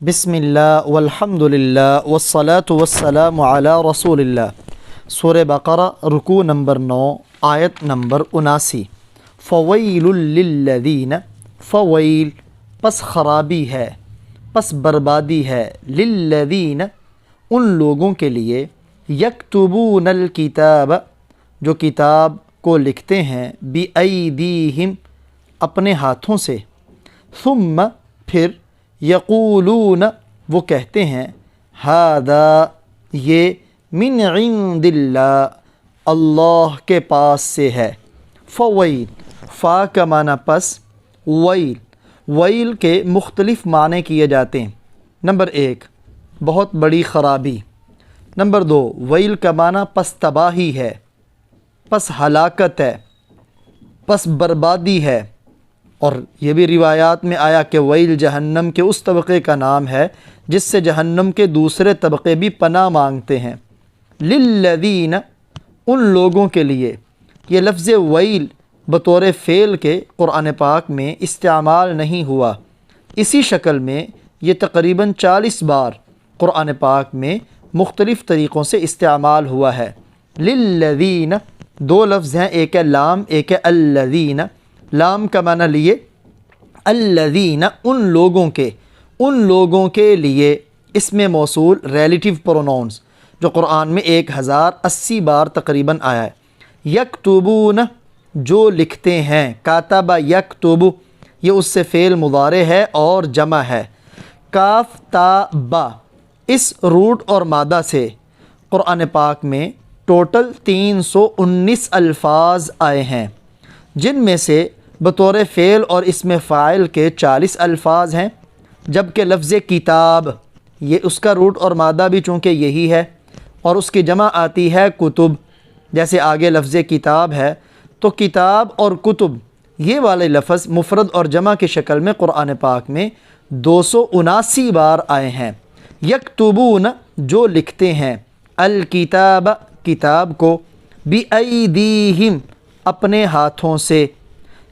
بسم اللہ والحمد للہ والصلاة والسلام علی رسول اللہ۔ سورہ بقرہ رکوع نمبر 9 آیت نمبر 79۔ فویل للذین، فویل پس خرابی ہے، پس بربادی ہے، للذین ان لوگوں کے لیے، یکتبون الکتاب جو کتاب کو لکھتے ہیں، بایدیہم اپنے ہاتھوں سے، ثم پھر یقولون وہ کہتے ہیں، ھذا یہ، من عند اللہ اللہ کے پاس سے ہے۔ فویل فا کا معنی پس، ویل ویل کے مختلف معنی کیے جاتے ہیں۔ نمبر 1 بہت بڑی خرابی۔ نمبر 2 ویل کا معنی پس تباہی ہے، پس ہلاکت ہے، پس بربادی ہے۔ اور یہ بھی روایات میں آیا کہ ویل جہنم کے اس طبقے کا نام ہے جس سے جہنم کے دوسرے طبقے بھی پناہ مانگتے ہیں۔ للذین ان لوگوں کے لیے، یہ لفظ ویل بطور فعل کے قرآن پاک میں استعمال نہیں ہوا۔ اسی شکل میں یہ تقریباً 40 بار قرآن پاک میں مختلف طریقوں سے استعمال ہوا ہے۔ للذین 2 لفظ ہیں، ایک ہے لام، ایک ہے الذین۔ لام کا معنی لیے الذین ان لوگوں کے لیے، اسم موصول ریلیٹیو پروناؤنس جو قرآن میں 1080 بار تقریباً آیا ہے۔ یکتبون جو لکھتے ہیں، کاتب یکتب یہ اس سے فعل مضارع ہے اور جمع ہے۔ کاف تا با اس روٹ اور مادہ سے قرآن پاک میں ٹوٹل 319 الفاظ آئے ہیں، جن میں سے بطور فعل اور اسم فاعل کے 40 الفاظ ہیں، جبکہ لفظ کتاب یہ اس کا روٹ اور مادہ بھی چونکہ یہی ہے، اور اس کی جمع آتی ہے کتب، جیسے آگے لفظ کتاب ہے تو کتاب اور کتب یہ والے لفظ مفرد اور جمع کی شکل میں قرآن پاک میں 279 بار آئے ہیں۔ یکتبون جو لکھتے ہیں، الکتاب کتاب کو، بایدیہم اپنے ہاتھوں سے۔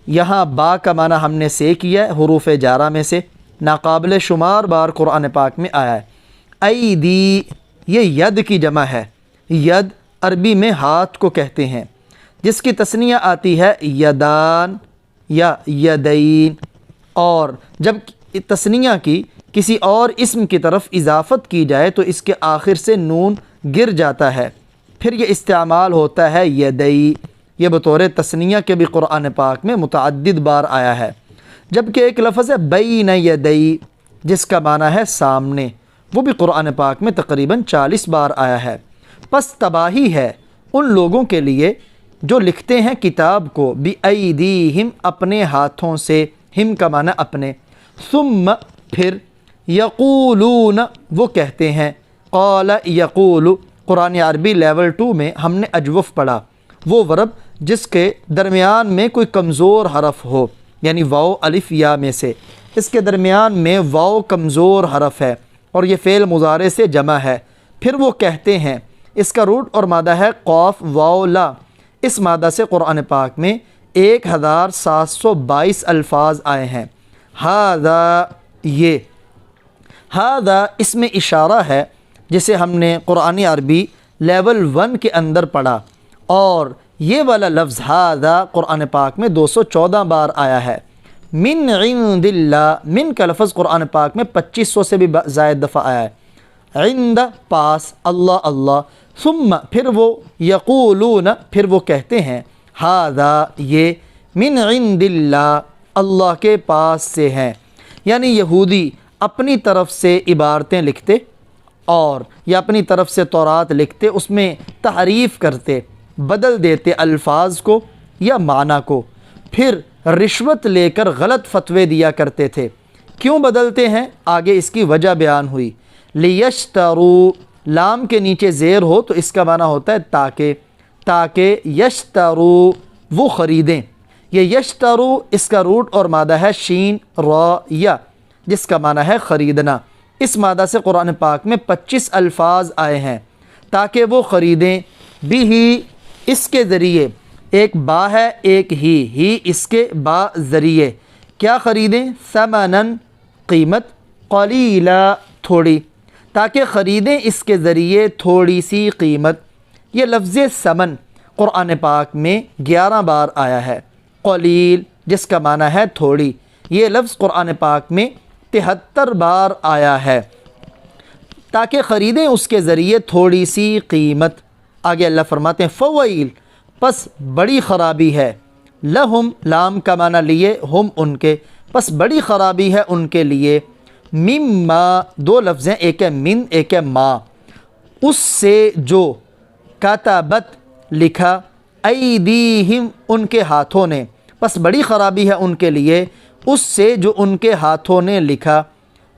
یہاں با کا معنی ہم نے سے کیا ہے، حروف جارہ میں سے ناقابل شمار بار قرآن پاک میں آیا ہے۔ ایدی یہ ید کی جمع ہے، ید عربی میں ہاتھ کو کہتے ہیں، جس کی تثنیہ آتی ہے یدان یا یدین، اور جب تثنیہ کی کسی اور اسم کی طرف اضافت کی جائے تو اس کے آخر سے نون گر جاتا ہے، پھر یہ استعمال ہوتا ہے یدئی۔ یہ بطور تثنیہ کے بھی قرآن پاک میں متعدد بار آیا ہے۔ جبکہ ایک لفظ ہے بین یدئی جس کا معنی ہے سامنے، وہ بھی قرآن پاک میں تقریباً 40 بار آیا ہے۔ پس تباہی ہے ان لوگوں کے لیے جو لکھتے ہیں کتاب کو، بایدیہم اپنے ہاتھوں سے، ہم کا معنی اپنے، ثم پھر، یقولون وہ کہتے ہیں، قال یقول قرآن عربی لیول 2 میں ہم نے اجوف پڑھا، وہ ورب جس کے درمیان میں کوئی کمزور حرف ہو، یعنی واو الف یا میں سے، اس کے درمیان میں واو کمزور حرف ہے اور یہ فعل مضارع سے جمع ہے۔ پھر وہ کہتے ہیں، اس کا روٹ اور مادہ ہے قاف واو لا۔ اس مادہ سے قرآن پاک میں 1722 الفاظ آئے ہیں۔ ھذا یہ، ھذا اس میں اشارہ ہے جسے ہم نے قرآن عربی لیول 1 کے اندر پڑھا، اور یہ والا لفظ ھذا قرآن پاک میں 214 بار آیا ہے۔ من عند اللہ، من کا لفظ قرآن پاک میں 2500 سے بھی زائد دفعہ آیا ہے۔ عند پاس، اللہ اللہ، ثم پھر وہ، یقولون پھر وہ کہتے ہیں، ھذا یہ، من عند اللہ اللہ کے پاس سے ہیں۔ یعنی یہودی اپنی طرف سے عبارتیں لکھتے اور یا اپنی طرف سے تورات لکھتے، اس میں تحریف کرتے، بدل دیتے الفاظ کو یا معنی کو، پھر رشوت لے کر غلط فتوے دیا کرتے تھے۔ کیوں بدلتے ہیں؟ آگے اس کی وجہ بیان ہوئی۔ لیشترو، لام کے نیچے زیر ہو تو اس کا معنی ہوتا ہے تاکہ یشترو وہ خریدیں۔ یہ یشترو اس کا روٹ اور مادہ ہے شین را یا، جس کا معنی ہے خریدنا۔ اس مادہ سے قرآن پاک میں 25 الفاظ آئے ہیں، تاکہ وہ خریدیں، بھی اس کے ذریعے، ایک با ہے ایک ہی اس کے با ذریعے، کیا خریدیں؟ ثمنن قیمت، قلیلا تھوڑی، تاکہ خریدیں اس کے ذریعے تھوڑی سی قیمت۔ یہ لفظ ثمن قرآن پاک میں 11 بار آیا ہے۔ قلیل جس کا معنی ہے تھوڑی، یہ لفظ قرآن پاک میں 73 بار آیا ہے، تاکہ خریدیں اس کے ذریعے تھوڑی سی قیمت۔ آگے اللہ فرماتے ہیں فویل پس بڑی خرابی ہے، لہم لام کا معنی لیے، ہم ان کے، پس بڑی خرابی ہے ان کے لیے، مما دو لفظ ہیں، ایک ہے من ایک ہے ما، اس سے جو کتبت لکھا، ایدیہم ان کے ہاتھوں نے، پس بڑی خرابی ہے ان کے لیے اس سے جو ان کے ہاتھوں نے لکھا،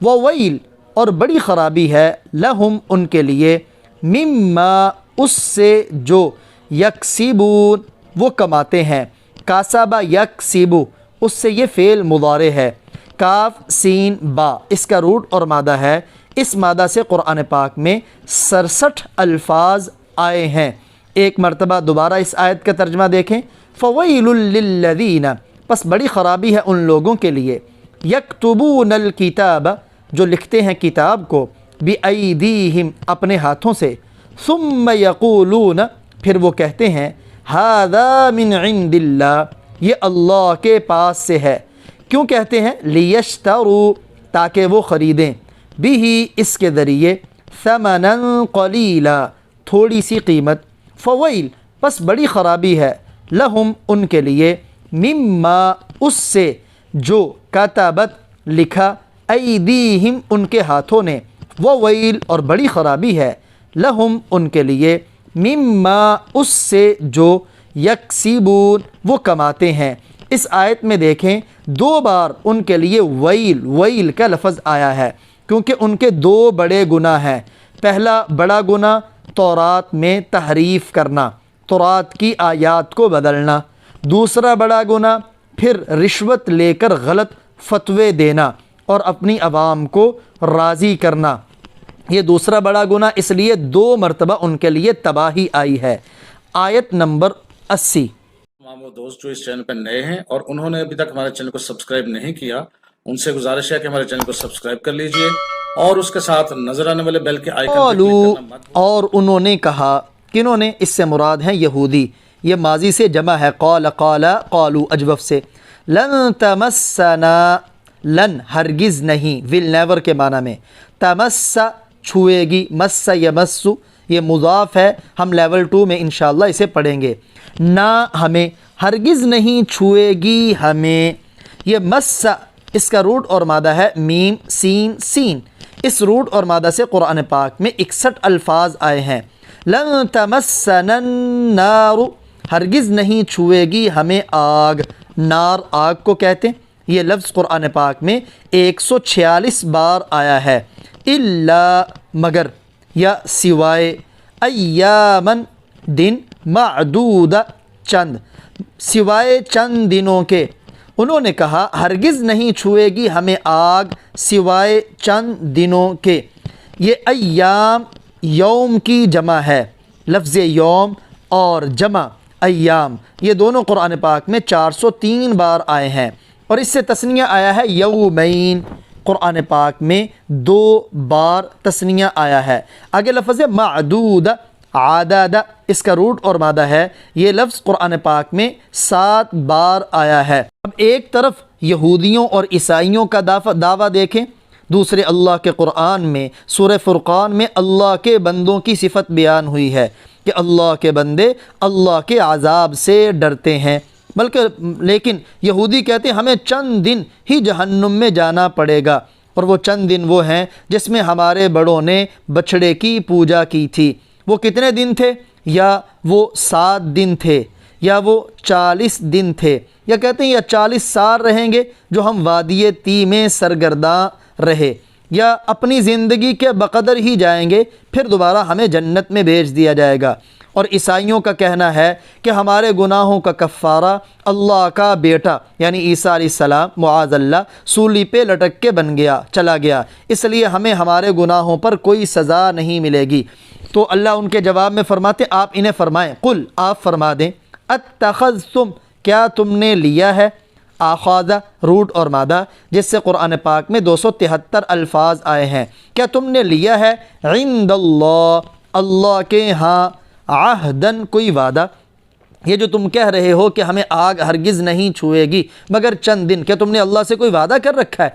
وویل اور بڑی خرابی ہے لہم ان کے لیے، مما اس سے جو یکسبون وہ کماتے ہیں، کاسبہ یکسبو اس سے یہ فعل مضارع ہے، کاف سین با اس کا روٹ اور مادہ ہے، اس مادہ سے قرآن پاک میں 67 الفاظ آئے ہیں۔ ایک مرتبہ دوبارہ اس آیت کا ترجمہ دیکھیں، فویل للذین پس بڑی خرابی ہے ان لوگوں کے لیے، یکتبون الکتاب جو لکھتے ہیں کتاب کو، بایدیہم اپنے ہاتھوں سے، ثم یقولون پھر وہ کہتے ہیں، ھذا من عند اللہ یہ اللہ کے پاس سے ہے۔ کیوں کہتے ہیں؟ لیشتروا تاکہ وہ خریدیں، بہ اس کے ذریعے، ثمنا قلیلا تھوڑی سی قیمت، فویل پس بڑی خرابی ہے لہم ان کے لیے، مما اس سے جو کتبت لکھا، ایدیہم ان کے ہاتھوں نے، وویل اور بڑی خرابی ہے لہم ان کے لیے، مما اس سے جو یکسبون وہ کماتے ہیں۔ اس آیت میں دیکھیں 2 بار ان کے لیے ویل کا لفظ آیا ہے، کیونکہ ان کے 2 بڑے گناہ ہیں۔ پہلا بڑا گناہ تورات میں تحریف کرنا، تورات کی آیات کو بدلنا، دوسرا بڑا گناہ پھر رشوت لے کر غلط فتوے دینا اور اپنی عوام کو راضی کرنا، یہ دوسرا بڑا گناہ، اس لیے 2 مرتبہ ان کے لیے تباہی آئی ہے۔ آیت نمبر 80۔ تمام وہ دوست جو اس چینل پر نئے ہیں اور انہوں نے ابھی تک ہمارے چینل کو سبسکرائب نہیں کیا، ان سے گزارش ہے کہ ہمارے چینل کو سبسکرائب کر لیجئے اور اس کے ساتھ نظر آنے والے بیل کے آئیکن پر کلک کرنا مت۔ اور انہوں نے کہا، کنہوں نے؟ اس سے مراد ہیں یہودی، یہ ماضی سے جمع ہے، قال قالو اجوف سے، لن تمسنا لن ہرگز نہیں، ول نیور کے معنی میں، تمس چھوئے گی، مس یمسو یہ مضاف ہے، ہم لیول 2 میں انشاءاللہ اسے پڑھیں گے، نہ ہمیں، ہرگز نہیں چھوئے گی ہمیں، یہ مس اس کا روٹ اور مادہ ہے میم سین سین، اس روٹ اور مادہ سے قرآن پاک میں 61 الفاظ آئے ہیں۔ لن تمسنا النار ہرگز نہیں چھوئے گی ہمیں آگ، نار آگ کو کہتے ہیں، یہ لفظ قرآن پاک میں 146 بار آیا ہے، الا مگر یا سوائے، ایامن دن، معدودہ چند، سوائے چند دنوں کے۔ انہوں نے کہا ہرگز نہیں چھوئے گی ہمیں آگ سوائے چند دنوں کے، یہ ایام یوم کی جمع ہے، لفظ یوم اور جمع ایام یہ دونوں قرآن پاک میں 403 بار آئے ہیں، اور اس سے تثنیہ آیا ہے یومین، قرآن پاک میں 2 بار تثنیہ آیا ہے۔ آگے لفظ ہے معدود، عدد اس کا روٹ اور مادہ ہے، یہ لفظ قرآن پاک میں 7 بار آیا ہے۔ اب ایک طرف یہودیوں اور عیسائیوں کا دعویٰ دیکھیں، دوسرے اللہ کے قرآن میں سورہ فرقان میں اللہ کے بندوں کی صفت بیان ہوئی ہے کہ اللہ کے بندے اللہ کے عذاب سے ڈرتے ہیں، لیکن یہودی کہتے ہیں ہمیں چند دن ہی جہنم میں جانا پڑے گا، اور وہ چند دن وہ ہیں جس میں ہمارے بڑوں نے بچھڑے کی پوجا کی تھی۔ وہ کتنے دن تھے؟ یا وہ 7 دن تھے، یا وہ 40 دن تھے، یا کہتے ہیں یا 40 سال رہیں گے جو ہم وادی تی میں سرگرداں رہے، یا اپنی زندگی کے بقدر ہی جائیں گے پھر دوبارہ ہمیں جنت میں بھیج دیا جائے گا۔ اور عیسائیوں کا کہنا ہے کہ ہمارے گناہوں کا کفارہ اللہ کا بیٹا یعنی عیسیٰ علیہ السلام معاذ اللہ سولی پہ لٹک کے چلا گیا، اس لیے ہمیں ہمارے گناہوں پر کوئی سزا نہیں ملے گی۔ تو اللہ ان کے جواب میں فرماتے آپ انہیں فرمائیں، قل آپ فرما دیں، اتخذتم کیا تم نے لیا ہے، آخاذہ روٹ اور مادہ جس سے قرآن پاک میں 273 الفاظ آئے ہیں۔ کیا تم نے لیا ہے عند اللہ، اللہ کے ہاں، عہدن کوئی وعدہ؟ یہ جو تم کہہ رہے ہو کہ ہمیں آگ ہرگز نہیں چھوئے گی مگر چند دن، کیا تم نے اللہ سے کوئی وعدہ کر رکھا ہے؟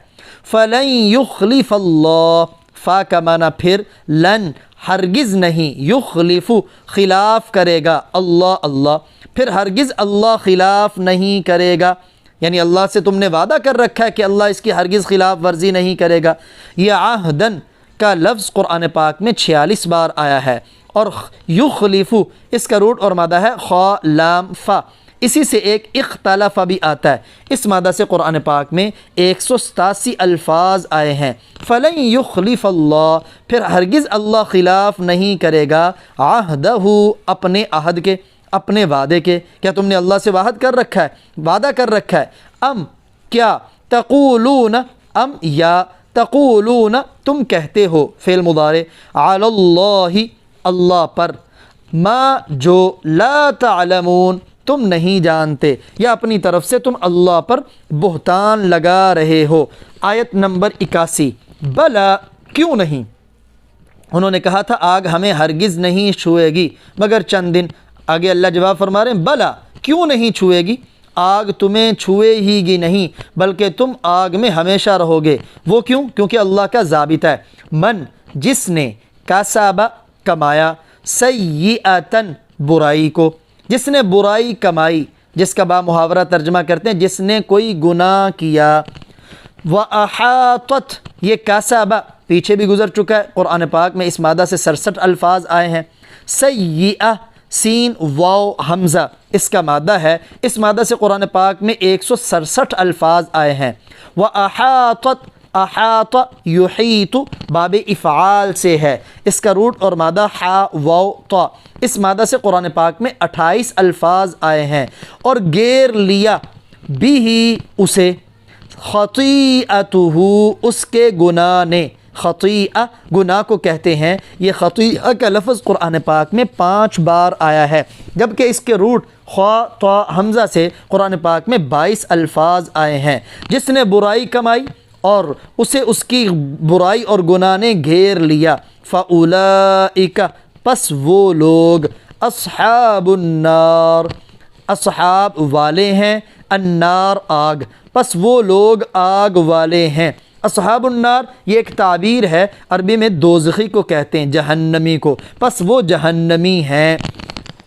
فَلَن يُخْلِفَ اللَّهُ، فا کا معنی پھر لن، ہرگز نہیں، یخلف خلاف کرے گا، اللہ پھر ہرگز اللہ خلاف نہیں کرے گا، یعنی اللہ سے تم نے وعدہ کر رکھا ہے کہ اللہ اس کی ہرگز خلاف ورزی نہیں کرے گا۔ یہ عہدن کا لفظ قرآن پاک میں 46 بار آیا ہے، اور یخلف اس کا روٹ اور مادہ ہے خا لام فا، اسی سے ایک اختلف بھی آتا ہے، اس مادہ سے قرآن پاک میں 187 الفاظ آئے ہیں۔ فلن یخلف اللہ، پھر ہرگز اللہ خلاف نہیں کرے گا، عہدہ، اپنے عہد کے، اپنے وعدے کے۔ کیا تم نے اللہ سے وعدہ کر رکھا ہے؟ ام کیا، تقولون ام یا تقولون تم کہتے ہو، فعل مضارع، علی اللہ اللہ پر، ما جو لا تعلمون تم نہیں جانتے، یا اپنی طرف سے تم اللہ پر بہتان لگا رہے ہو۔ آیت نمبر 81، بلا کیوں نہیں، انہوں نے کہا تھا آگ ہمیں ہرگز نہیں چھوئے گی مگر چند دن، آگے اللہ جواب فرما رہے ہیں بلا کیوں نہیں چھوئے گی، آگ تمہیں چھوئے ہی گی نہیں بلکہ تم آگ میں ہمیشہ رہو گے۔ وہ کیوں؟ کیونکہ اللہ کا ضابطہ ہے، من جس نے، کسب کمایا، سیئۃً برائی کو، جس نے برائی کمائی، جس کا با محاورہ ترجمہ کرتے ہیں جس نے کوئی گناہ کیا، وَأَحَاطَتْ یہ کسب پیچھے بھی گزر چکا ہے، قرآن پاک میں اس مادہ سے 67 الفاظ آئے ہیں۔ سیئہ سین واو حمزہ اس کا مادہ ہے، اس مادہ سے قرآن پاک میں 167 الفاظ آئے ہیں۔ وَأَحَاطَتْ احاط یحیط باب افعال سے ہے، اس کا روٹ اور مادہ حا واو طا، اس مادہ سے قرآن پاک میں 28 الفاظ آئے ہیں۔ اور گیر لیا بھی اسے، خطیئتہ اس کے گناہ نے، خطیئہ گناہ کو کہتے ہیں، یہ خطیئہ کا لفظ قرآن پاک میں 5 بار آیا ہے، جبکہ اس کے روٹ خا طا حمزہ سے قرآن پاک میں 22 الفاظ آئے ہیں۔ جس نے برائی کمائی اور اسے اس کی برائی اور گناہ نے گھیر لیا، فَأُولَئِكَ پس وہ لوگ، اصحاب النار اصحاب والے ہیں، النار آگ، پس وہ لوگ آگ والے ہیں۔ اصحاب النار یہ ایک تعبیر ہے، عربی میں دوزخی کو کہتے ہیں، جہنمی کو، پس وہ جہنمی ہیں۔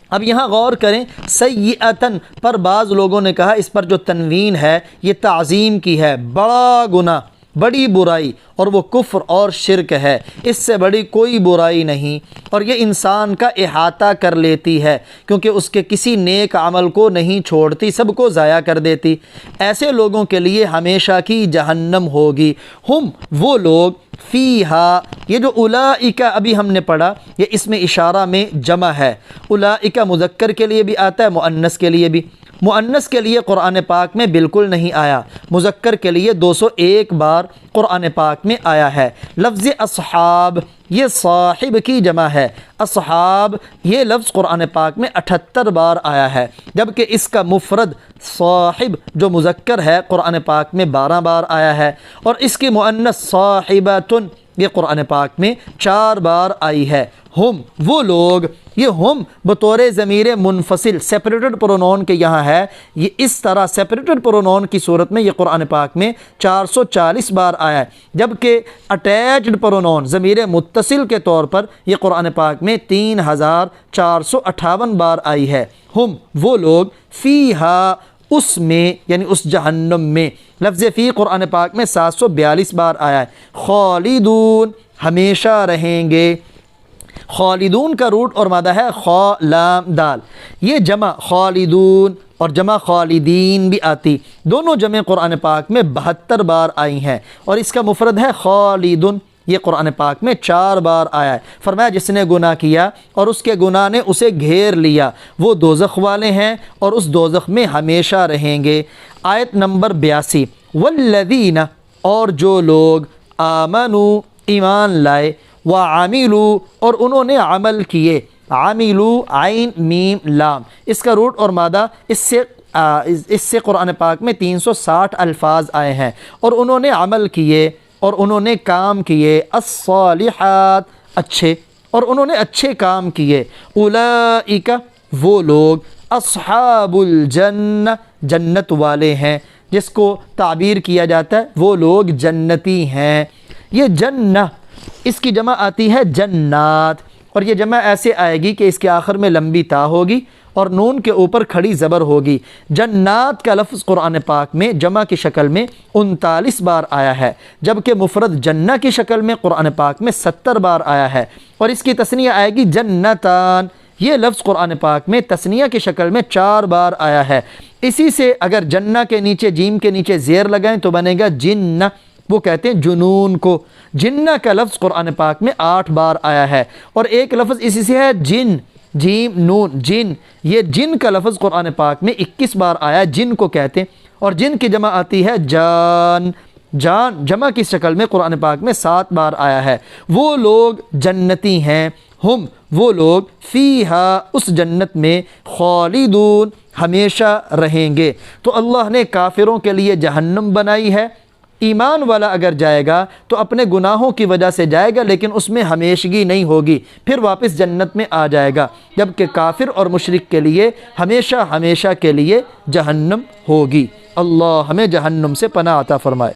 اب یہاں غور کریں، سیئۃً پر بعض لوگوں نے کہا اس پر جو تنوین ہے یہ تعظیم کی ہے، بڑا گناہ، بڑی برائی، اور وہ کفر اور شرک ہے، اس سے بڑی کوئی برائی نہیں، اور یہ انسان کا احاطہ کر لیتی ہے کیونکہ اس کے کسی نیک عمل کو نہیں چھوڑتی، سب کو ضائع کر دیتی۔ ایسے لوگوں کے لیے ہمیشہ کی جہنم ہوگی، ہم وہ لوگ، فیہا یہ جو اولئک ابھی ہم نے پڑھا یہ اس میں اشارہ میں جمع ہے، اولئک مذکر کے لیے بھی آتا ہے، مؤنث کے لیے بھی، مؤنث کے لیے قرآن پاک میں بالکل نہیں آیا، مذکر کے لیے 201 بار قرآن پاک میں آیا ہے۔ لفظ اصحاب یہ صاحب کی جمع ہے، اصحاب یہ لفظ قرآن پاک میں 78 بار آیا ہے، جبکہ اس کا مفرد صاحب جو مذکر ہے قرآن پاک میں 12 بار آیا ہے، اور اس کی مؤنث صاحبۃ یہ قرآن پاک میں 4 بار آئی ہے۔ ہم وہ لوگ، یہ ہم بطور ضمیر منفصل سیپریٹڈ پرونون کے یہاں ہے، یہ اس طرح سیپریٹڈ پرونون کی صورت میں یہ قرآن پاک میں 440 بار آیا ہے، جبکہ اٹیچڈ پرونون ضمیر متصل کے طور پر یہ قرآن پاک میں 3458 بار آئی ہے۔ ہم وہ لوگ، فیہا اس میں یعنی اس جہنم میں، لفظ فی قرآن پاک میں 742 بار آیا ہے۔ خالدون ہمیشہ رہیں گے، خالدون کا روٹ اور مادہ ہے خا لام دال، یہ جمع خالدون اور جمع خالدین بھی آتی، دونوں جمع قرآن پاک میں 72 بار آئی ہیں، اور اس کا مفرد ہے خالدن، یہ قرآن پاک میں 4 بار آیا ہے۔ فرمایا جس نے گناہ کیا اور اس کے گناہ نے اسے گھیر لیا وہ دوزخ والے ہیں اور اس دوزخ میں ہمیشہ رہیں گے۔ آیت نمبر 82، والذین اور جو لوگ، آمنوا ایمان لائے، وعملوا اور انہوں نے عمل کیے، عملوا عین میم لام، اس کا روٹ اور مادہ اس سے اس سے قرآن پاک میں 360 الفاظ آئے ہیں، اور انہوں نے عمل کیے اور انہوں نے کام کیے، الصالحات اچھے، اور انہوں نے اچھے کام کیے، اولئک وہ لوگ، اصحاب الجنہ جنت والے ہیں، جس کو تعبیر کیا جاتا ہے وہ لوگ جنتی ہیں۔ یہ جنہ اس کی جمع آتی ہے جنات، اور یہ جمع ایسے آئے گی کہ اس کے آخر میں لمبی تا ہوگی اور نون کے اوپر کھڑی زبر ہوگی۔ جنات کا لفظ قرآن پاک میں جمع کی شکل میں 39 بار آیا ہے، جبکہ مفرد جنہ کی شکل میں قرآن پاک میں 70 بار آیا ہے، اور اس کی تثنیہ آئے گی جنتان۔ یہ لفظ قرآن پاک میں تثنیہ کی شکل میں 4 بار آیا ہے۔ اسی سے اگر جنہ کے نیچے جیم کے نیچے زیر لگائیں تو بنے گا جنہ، وہ کہتے ہیں جنون کو۔ جنہ کا لفظ قرآن پاک میں 8 بار آیا ہے، اور ایک لفظ اسی سے ہے جن، جیم نون جن، یہ جن کا لفظ قرآن پاک میں 21 بار آیا ہے، جن کو کہتے ہیں، اور جن کی جمع آتی ہے جان۔ جان جمع کی شکل میں قرآن پاک میں 7 بار آیا ہے۔ وہ لوگ جنتی ہیں، ہم وہ لوگ فیہا اس جنت میں خالدون ہمیشہ رہیں گے۔ تو اللہ نے کافروں کے لیے جہنم بنائی ہے۔ ایمان والا اگر جائے گا تو اپنے گناہوں کی وجہ سے جائے گا، لیکن اس میں ہمیشگی نہیں ہوگی، پھر واپس جنت میں آ جائے گا، جبکہ کافر اور مشرک کے لیے ہمیشہ ہمیشہ کے لیے جہنم ہوگی۔ اللہ ہمیں جہنم سے پناہ عطا فرمائے۔